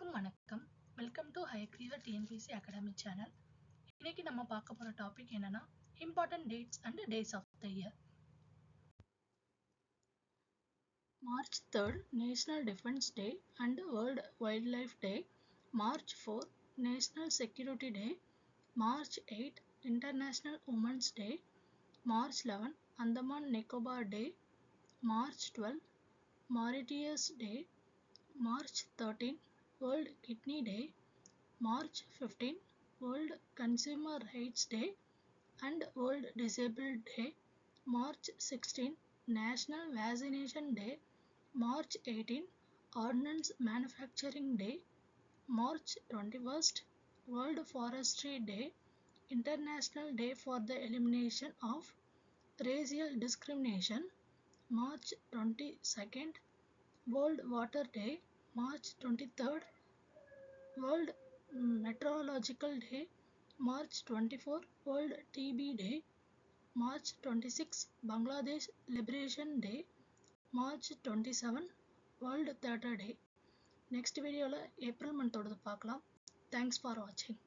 எல்லாருக்கும் வணக்கம். Welcome to Hayagrivar TNPSC academy channel. இன்னைக்கு நம்ம பார்க்க போற டாபிக் என்னன்னா important dates and days of the year. March 3rd National Defense Day and World Wildlife Day. March 4 National Security Day. March 8 International Women's Day. March 11 Andaman Nicobar Day. March 12 Mauritius Day. March 13 World Kidney Day. March 15 World Consumer Rights Day and World Disabled Day. March 16 National Vaccination Day. March 18 Ordnance Manufacturing Day. March 21st World Forestry Day. International Day for the Elimination of Racial Discrimination. March 22nd World Water Day. March 23rd World Meteorological Day. March 24 World TB Day. March 26 Bangladesh Liberation Day. March 27 World Theatre Day. Next video la April month ஓடது பார்க்கலாம். Thanks for watching.